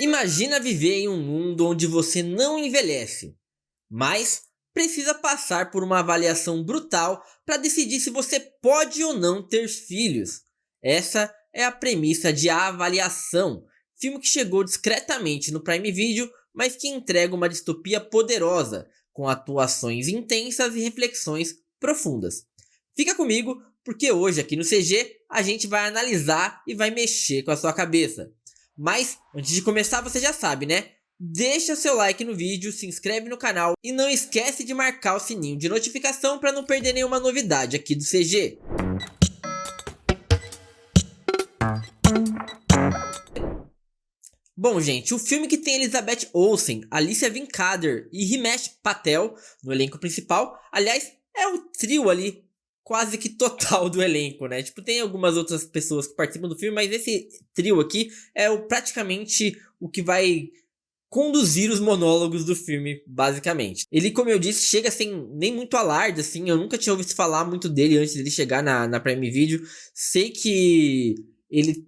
Imagina viver em um mundo onde você não envelhece, mas precisa passar por uma avaliação brutal para decidir se você pode ou não ter filhos. Essa é a premissa de A Avaliação, filme que chegou discretamente no Prime Video, mas que entrega uma distopia poderosa, com atuações intensas e reflexões profundas. Fica comigo, porque hoje aqui no CG a gente vai analisar e vai mexer com a sua cabeça. Mas, antes de começar, você já sabe, né? Deixa seu like no vídeo, se inscreve no canal e não esquece de marcar o sininho de notificação para não perder nenhuma novidade aqui do CG. Bom, gente, o filme que tem Elizabeth Olsen, Alicia Vikander e Himesh Patel no elenco principal, aliás, é o trio ali quase que total do elenco, né? Tipo, tem algumas outras pessoas que participam do filme, mas esse trio aqui é praticamente o que vai conduzir os monólogos do filme, basicamente. Ele, como eu disse, chega sem nem muito alarde, assim, eu nunca tinha ouvido falar muito dele antes dele chegar na Prime Video. Sei que ele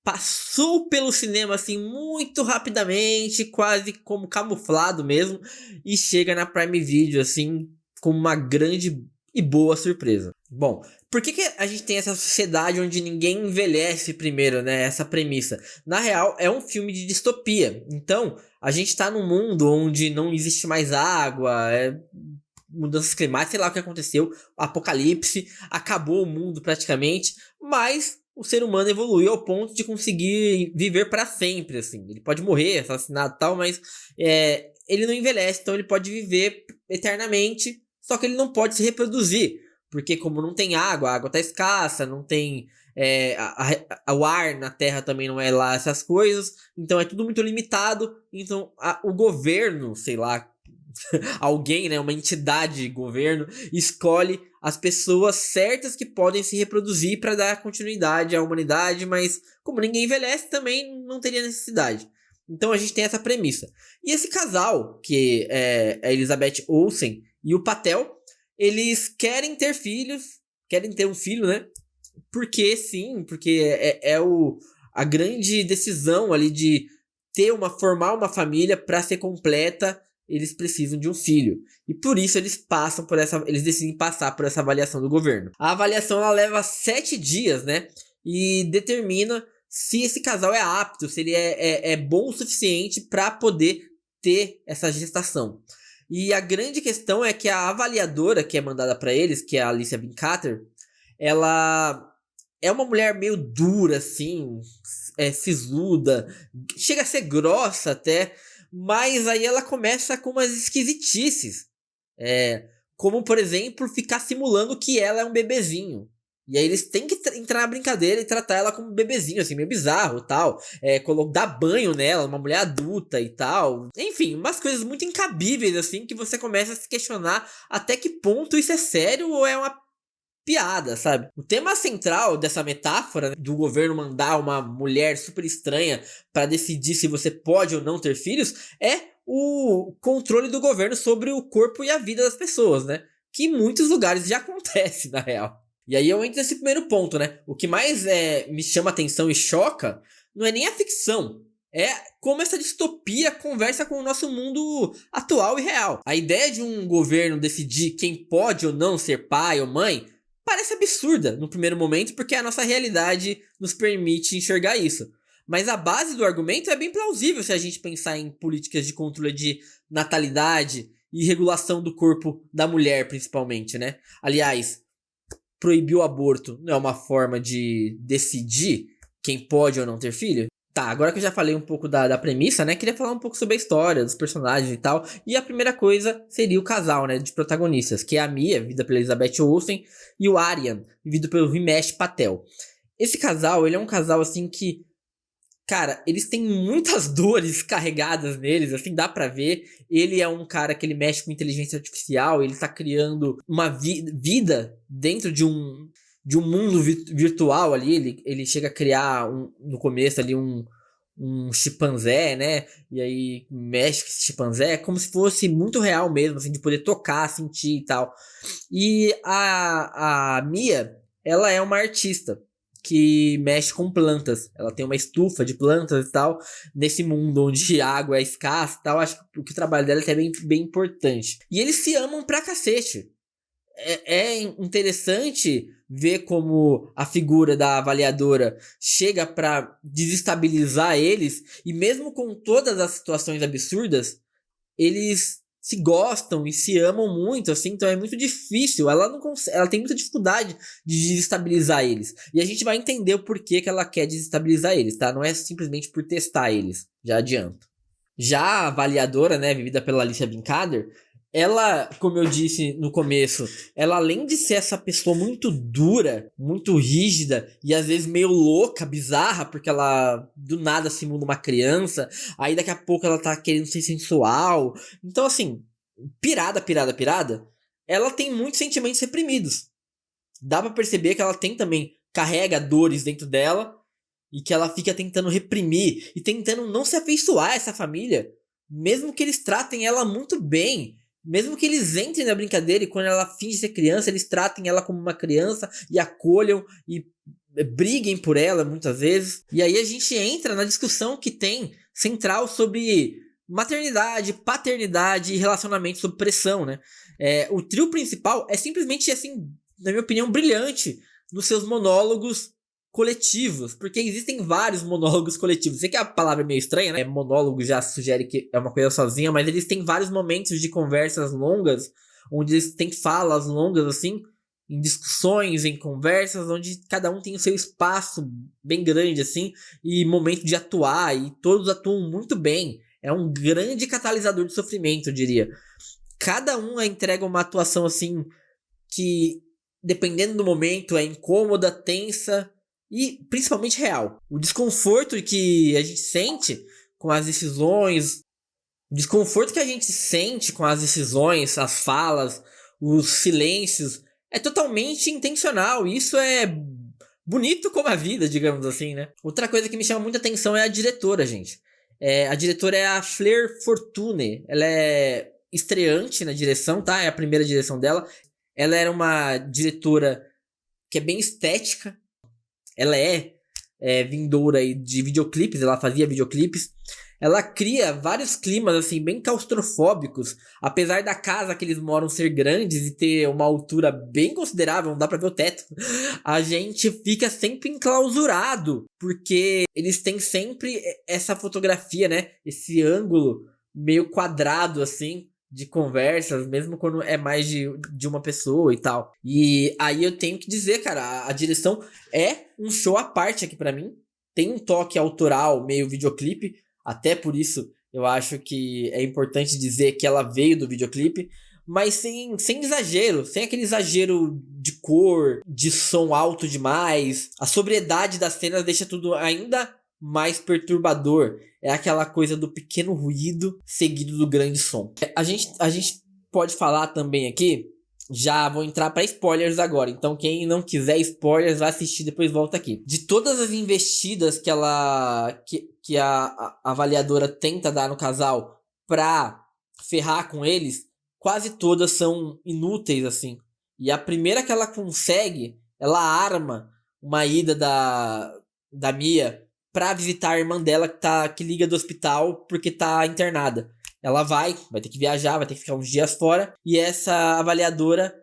passou pelo cinema assim muito rapidamente, quase como camuflado mesmo, e chega na Prime Video assim como uma grande e boa surpresa. Bom, por que a gente tem essa sociedade onde ninguém envelhece primeiro, né? Essa premissa. Na real, é um filme de distopia. Então, a gente tá num mundo onde não existe mais água, mudanças climáticas, sei lá o que aconteceu, apocalipse, acabou o mundo praticamente, mas o ser humano evoluiu ao ponto de conseguir viver para sempre, assim. Ele pode morrer, assassinado e tal, mas ele não envelhece, então ele pode viver eternamente, só que ele não pode se reproduzir, porque como não tem água, a água tá escassa, não tem... o ar na Terra também não é lá essas coisas, então é tudo muito limitado, então o governo, sei lá, alguém, né, uma entidade, governo, escolhe as pessoas certas que podem se reproduzir para dar continuidade à humanidade, mas como ninguém envelhece, também não teria necessidade. Então a gente tem essa premissa. E esse casal, que é a Elizabeth Olsen e o Patel, eles querem ter filhos, querem ter um filho, né? Porque sim, porque a grande decisão ali de formar uma família para ser completa, eles precisam de um filho. E por isso eles decidem passar por essa avaliação do governo. A avaliação ela leva 7 dias, né? E determina se esse casal é apto, se ele é bom o suficiente para poder ter essa gestação. E a grande questão é que a avaliadora que é mandada para eles, que é a Alicia Vikander, ela é uma mulher meio dura, assim, sisuda, chega a ser grossa até, mas aí ela começa com umas esquisitices. Como, por exemplo, ficar simulando que ela é um bebezinho. E aí eles têm que entrar na brincadeira e tratar ela como um bebezinho, assim, meio bizarro tal. Dar banho nela, uma mulher adulta e tal. Enfim, umas coisas muito incabíveis, assim, que você começa a se questionar até que ponto isso é sério ou é uma piada, sabe? O tema central dessa metáfora, né, do governo mandar uma mulher super estranha para decidir se você pode ou não ter filhos é o controle do governo sobre o corpo e a vida das pessoas, né? Que em muitos lugares já acontece, na real. E aí eu entro nesse primeiro ponto, né? O que mais me chama atenção e choca não é nem a ficção, é como essa distopia conversa com o nosso mundo atual e real. A ideia de um governo decidir quem pode ou não ser pai ou mãe parece absurda no primeiro momento, porque a nossa realidade nos permite enxergar isso. Mas a base do argumento é bem plausível se a gente pensar em políticas de controle de natalidade e regulação do corpo da mulher, principalmente, né? Aliás, proibir o aborto não é uma forma de decidir quem pode ou não ter filho? Tá, agora que eu já falei um pouco da premissa, né? Queria falar um pouco sobre a história, dos personagens e tal. E a primeira coisa seria o casal, né? De protagonistas, que é a Mia, vivida pela Elizabeth Olsen, e o Aryan, vivido pelo Himesh Patel. Esse casal, ele é um casal, assim, que... Cara, eles têm muitas dores carregadas neles, assim, dá pra ver. Ele é um cara que ele mexe com inteligência artificial, ele tá criando uma vida dentro de um mundo virtual ali. Ele chega a criar, no começo ali, um chimpanzé, né? E aí mexe com esse chimpanzé, como se fosse muito real mesmo, assim, de poder tocar, sentir e tal. E a Mia, ela é uma artista. que mexe com plantas. Ela tem uma estufa de plantas e tal, nesse mundo onde água é escassa e tal. Acho que o trabalho dela é bem, bem importante. E eles se amam pra cacete. É interessante ver como a figura da avaliadora chega pra desestabilizar eles, e mesmo com todas as situações absurdas, eles se gostam e se amam muito, assim, então é muito difícil. Ela não consegue, ela tem muita dificuldade de desestabilizar eles. E a gente vai entender o porquê que ela quer desestabilizar eles, tá? Não é simplesmente por testar eles, já adianto. Já a avaliadora, né, vivida pela Alicia Vikander, ela, como eu disse no começo, ela além de ser essa pessoa muito dura, muito rígida e às vezes meio louca, bizarra, porque ela do nada simula uma criança, aí daqui a pouco ela tá querendo ser sensual. Então assim, pirada, ela tem muitos sentimentos reprimidos. Dá pra perceber que ela tem também, carrega dores dentro dela e que ela fica tentando reprimir e tentando não se afeiçoar a essa família, mesmo que eles tratem ela muito bem. Mesmo que eles entrem na brincadeira e quando ela finge ser criança, eles tratem ela como uma criança e acolham e briguem por ela muitas vezes. E aí a gente entra na discussão que tem central sobre maternidade, paternidade e relacionamento sob pressão, né? O trio principal é simplesmente, assim, na minha opinião, brilhante nos seus monólogos coletivos, porque existem vários monólogos coletivos. Sei que a palavra é meio estranha, né? Monólogo já sugere que é uma coisa sozinha, mas eles têm vários momentos de conversas longas, onde eles têm falas longas, assim, em discussões, em conversas, onde cada um tem o seu espaço bem grande, assim, e momento de atuar, e todos atuam muito bem. É um grande catalisador de sofrimento, eu diria. Cada um entrega uma atuação, assim, que, dependendo do momento, é incômoda, tensa, e principalmente real. O desconforto que a gente sente com as decisões, o desconforto que a gente sente com as decisões, as falas, os silêncios, é totalmente intencional. Isso é bonito como a vida, digamos assim, né? Outra coisa que me chama muita atenção é a diretora, gente. A diretora é a Fleur Fortune. Ela é estreante na direção, tá? É a primeira direção dela. Ela era uma diretora que é bem estética. Ela vindoura aí de videoclipes, ela fazia videoclipes. Ela cria vários climas, assim, bem claustrofóbicos. Apesar da casa que eles moram ser grandes e ter uma altura bem considerável, não dá pra ver o teto. A gente fica sempre enclausurado, porque eles têm sempre essa fotografia, né? Esse ângulo meio quadrado, assim, de conversas, mesmo quando é mais de uma pessoa e tal. E aí eu tenho que dizer, cara, a direção é um show à parte aqui pra mim. Tem um toque autoral, meio videoclipe. Até por isso eu acho que é importante dizer que ela veio do videoclipe. Mas sem exagero, sem aquele exagero de cor, de som alto demais. A sobriedade das cenas deixa tudo ainda mais perturbador. É aquela coisa do pequeno ruído seguido do grande som. A gente pode falar também aqui. Já vou entrar para spoilers agora. Então quem não quiser spoilers vai assistir, depois volta aqui. De todas as investidas que a avaliadora tenta dar no casal pra ferrar com eles, quase todas são inúteis, assim. E a primeira que ela consegue, ela arma uma ida da Mia pra visitar a irmã dela que liga do hospital porque tá internada. Ela vai ter que viajar, vai ter que ficar uns dias fora. E essa avaliadora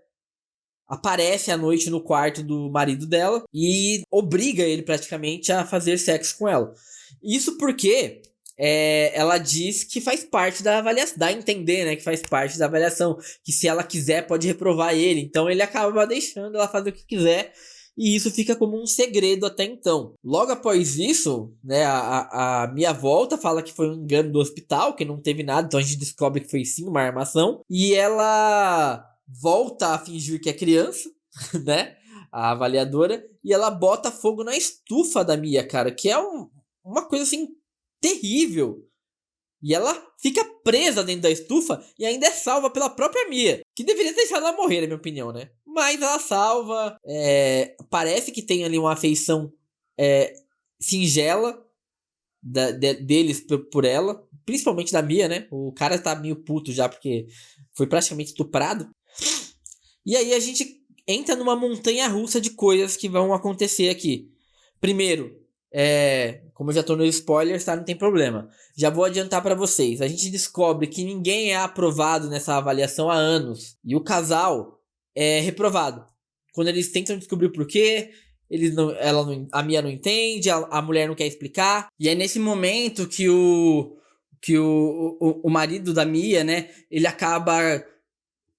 aparece à noite no quarto do marido dela e obriga ele praticamente a fazer sexo com ela. Isso porque ela diz que faz parte da avaliação, dá a entender, né, que faz parte da avaliação, que se ela quiser pode reprovar ele. Então ele acaba deixando ela fazer o que quiser. E isso fica como um segredo até então. Logo após isso, né, a Mia volta, fala que foi um engano do hospital, que não teve nada. Então a gente descobre que foi sim uma armação. E ela volta a fingir que é criança, né, a avaliadora. E ela bota fogo na estufa da Mia, cara, que é uma coisa assim terrível. E ela fica presa dentro da estufa e ainda é salva pela própria Mia, que deveria deixar ela morrer, na minha opinião, né? Mas ela salva, parece que tem ali uma afeição singela deles por ela, principalmente da Mia, né? O cara tá meio puto já porque foi praticamente estuprado. E aí a gente entra numa montanha russa de coisas que vão acontecer aqui. Primeiro, como eu já tô no spoiler, tá? Não tem problema. Já vou adiantar pra vocês. A gente descobre que ninguém é aprovado nessa avaliação há anos. E o casal é reprovado. Quando eles tentam descobrir o porquê, a Mia não entende, a mulher não quer explicar. E é nesse momento que o marido da Mia, né, ele acaba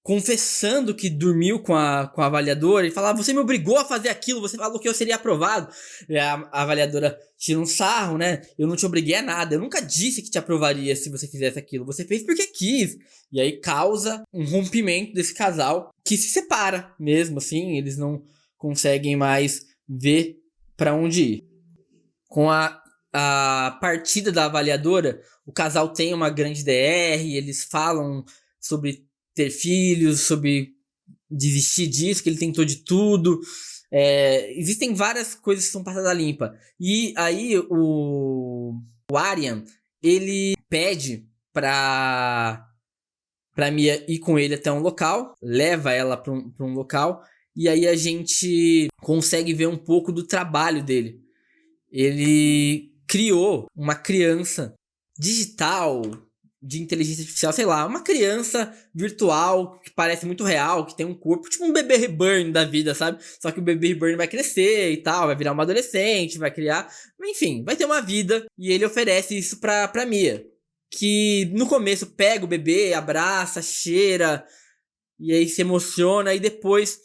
confessando que dormiu com a avaliadora e fala: você me obrigou a fazer aquilo, você falou que eu seria aprovado. E a avaliadora tira um sarro, né? Eu não te obriguei a nada, eu nunca disse que te aprovaria se você fizesse aquilo, você fez porque quis. E aí causa um rompimento desse casal que se separa mesmo, assim, eles não conseguem mais ver pra onde ir. Com a partida da avaliadora, o casal tem uma grande DR, eles falam sobre ter filhos, sobre desistir disso, que ele tentou de tudo. Existem várias coisas que são passadas limpa. E aí o Aryan, ele pede pra Mia ir com ele até um local, leva ela pra um local, e aí a gente consegue ver um pouco do trabalho dele. Ele criou uma criança digital, de inteligência artificial, sei lá, uma criança virtual que parece muito real, que tem um corpo, tipo um bebê reborn da vida, sabe? Só que o bebê reborn vai crescer e tal, vai virar uma adolescente, vai criar, enfim, vai ter uma vida, e ele oferece isso pra Mia, que no começo pega o bebê, abraça, cheira, e aí se emociona, e depois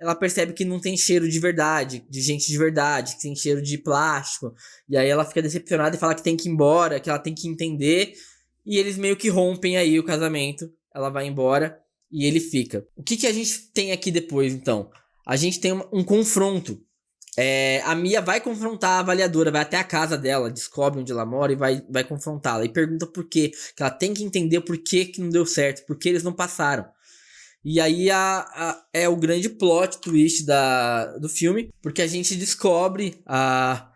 ela percebe que não tem cheiro de verdade, de gente de verdade, que tem cheiro de plástico. E aí ela fica decepcionada e fala que tem que ir embora, que ela tem que entender. E eles meio que rompem aí o casamento. Ela vai embora e ele fica. O que a gente tem aqui depois, então? A gente tem um confronto. A Mia vai confrontar a avaliadora, vai até a casa dela, descobre onde ela mora e vai confrontá-la. E pergunta por quê. Que ela tem que entender por que não deu certo, por que eles não passaram. E aí é o grande plot twist do filme, porque a gente descobre, a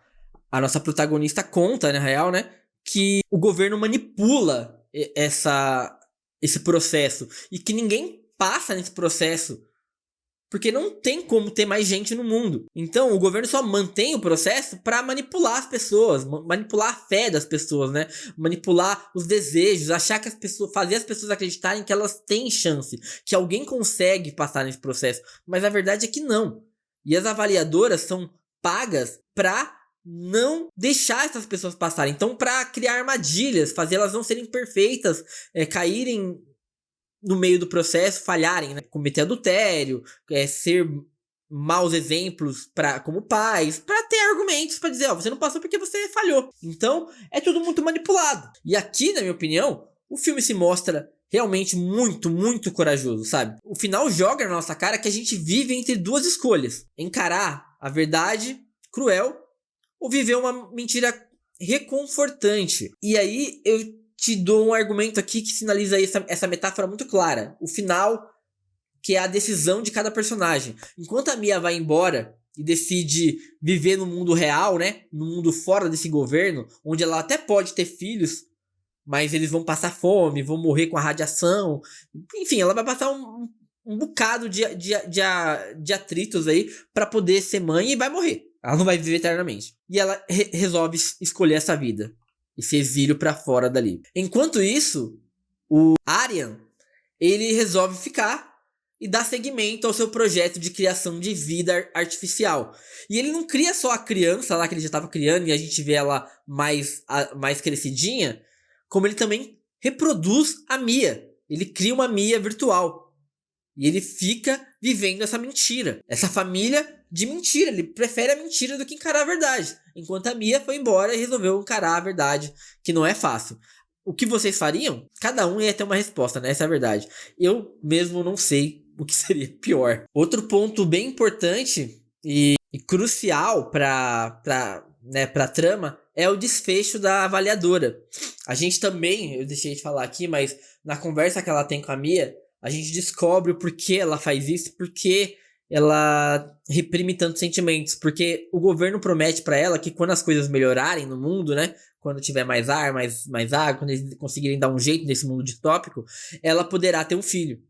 nossa protagonista conta, na real, né, que o governo manipula esse processo, e que ninguém passa nesse processo, porque não tem como ter mais gente no mundo. Então o governo só mantém o processo para manipular as pessoas, manipular a fé das pessoas, né? Manipular os desejos, achar que as pessoas, fazer as pessoas acreditarem que elas têm chance, que alguém consegue passar nesse processo. Mas a verdade é que não. E as avaliadoras são pagas para não deixar essas pessoas passarem. Então, para criar armadilhas, fazer elas não serem perfeitas, caírem no meio do processo, falharem, né? Cometer adultério, ser maus exemplos como pais, para ter argumentos para dizer, você não passou porque você falhou. Então, é tudo muito manipulado. E aqui, na minha opinião, o filme se mostra realmente muito, muito corajoso, sabe? O final joga na nossa cara que a gente vive entre duas escolhas: encarar a verdade cruel ou viver uma mentira reconfortante. E aí eu te dou um argumento aqui que sinaliza essa metáfora muito clara. O final, que é a decisão de cada personagem. Enquanto a Mia vai embora e decide viver no mundo real, né? No mundo fora desse governo, onde ela até pode ter filhos, mas eles vão passar fome, vão morrer com a radiação. Enfim, ela vai passar um bocado de atritos aí para poder ser mãe, e vai morrer. Ela não vai viver eternamente. E ela resolve escolher essa vida, esse exílio pra fora dali. Enquanto isso, o Aryan, ele resolve ficar e dar seguimento ao seu projeto de criação de vida artificial. E ele não cria só a criança lá que ele já estava criando e a gente vê ela mais crescidinha, como ele também reproduz a Mia. Ele cria uma Mia virtual. E ele fica vivendo essa mentira, essa família de mentira. Ele prefere a mentira do que encarar a verdade. Enquanto a Mia foi embora e resolveu encarar a verdade, que não é fácil. O que vocês fariam? Cada um ia ter uma resposta, né? Essa é a verdade. Eu mesmo não sei o que seria pior. Outro ponto bem importante e crucial para a trama é o desfecho da avaliadora. A gente também, eu deixei de falar aqui, mas na conversa que ela tem com a Mia, a gente descobre o porquê ela faz isso, porque ela reprime tantos sentimentos, porque o governo promete pra ela que quando as coisas melhorarem no mundo, né, quando tiver mais ar, mais água, quando eles conseguirem dar um jeito nesse mundo distópico, ela poderá ter um filho.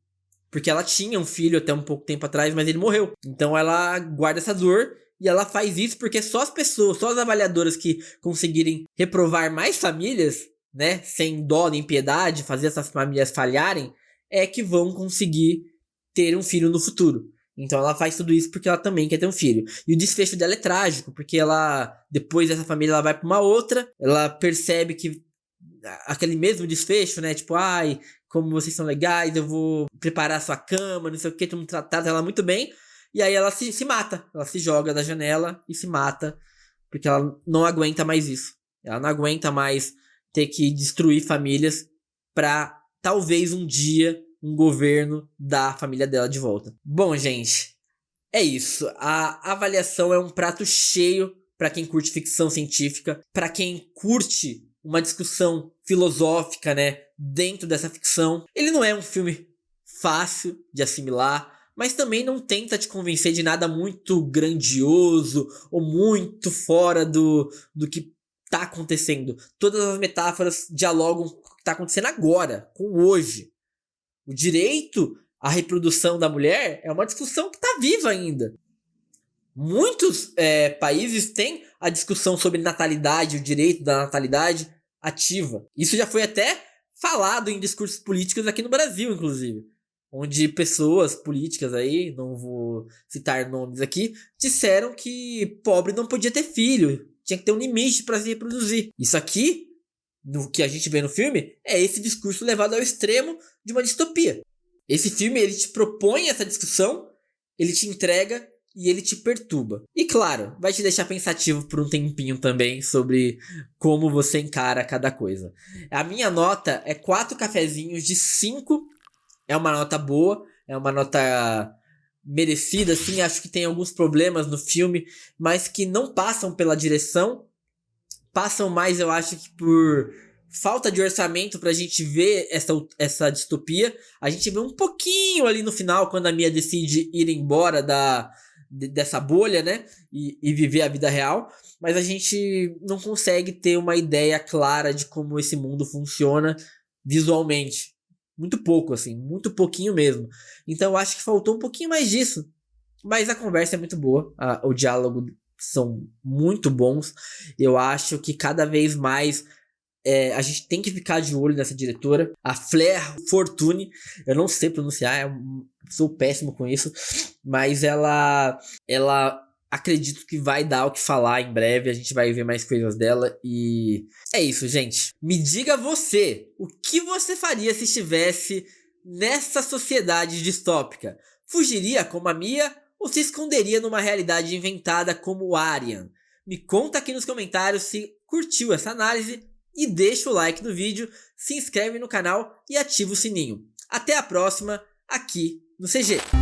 Porque ela tinha um filho até um pouco tempo atrás, mas ele morreu. Então ela guarda essa dor E ela faz isso porque só as pessoas, só as avaliadoras que conseguirem reprovar mais famílias, né, sem dó nem piedade, fazer essas famílias falharem, é que vão conseguir ter um filho no futuro. Então ela faz tudo isso porque ela também quer ter um filho. E o desfecho dela é trágico, porque ela, depois dessa família, ela vai pra uma outra, ela percebe que aquele mesmo desfecho, né, tipo, ai, como vocês são legais, eu vou preparar a sua cama, não sei o que, todo mundo trata ela muito bem. E aí ela se mata, ela se joga da janela e se mata, porque ela não aguenta mais isso. Ela não aguenta mais ter que destruir famílias pra talvez um dia um governo dar a família dela de volta. Bom, gente, é isso. A avaliação é um prato cheio pra quem curte ficção científica, pra quem curte uma discussão filosófica, né, dentro dessa ficção. Ele não é um filme fácil de assimilar, mas também não tenta te convencer de nada muito grandioso ou muito fora do que tá acontecendo. Todas as metáforas dialogam com o que tá acontecendo agora, com hoje. O direito à reprodução da mulher é uma discussão que tá viva ainda. Muitos países têm a discussão sobre natalidade, o direito da natalidade ativa. Isso já foi até falado em discursos políticos aqui no Brasil, inclusive. Onde pessoas políticas aí, não vou citar nomes aqui, disseram que pobre não podia ter filho. Tinha que ter um limite para se reproduzir. Isso aqui, no que a gente vê no filme, é esse discurso levado ao extremo de uma distopia. Esse filme, ele te propõe essa discussão, ele te entrega e ele te perturba. E claro, vai te deixar pensativo por um tempinho também sobre como você encara cada coisa. A minha nota é 4 cafezinhos de 5. É uma nota boa, é uma nota merecida, assim. Acho que tem alguns problemas no filme, mas que não passam pela direção. Passam mais, eu acho, que por falta de orçamento pra gente ver essa distopia. A gente vê um pouquinho ali no final, quando a Mia decide ir embora dessa bolha, né? E viver a vida real. Mas a gente não consegue ter uma ideia clara de como esse mundo funciona visualmente. Muito pouco, assim, muito pouquinho mesmo. Então eu acho que faltou um pouquinho mais disso. Mas a conversa é muito boa, o diálogo são muito bons. Eu acho que cada vez mais a gente tem que ficar de olho nessa diretora, a Claire Fortune. Eu não sei pronunciar, sou péssimo com isso, mas ela acredito que vai dar o que falar em breve. A gente vai ver mais coisas dela. E é isso, gente. Me diga você, o que você faria se estivesse nessa sociedade distópica? Fugiria como a Mia ou se esconderia numa realidade inventada como o Aryan? Me conta aqui nos comentários se curtiu essa análise e deixa o like no vídeo, se inscreve no canal e ativa o sininho. Até a próxima aqui no CG.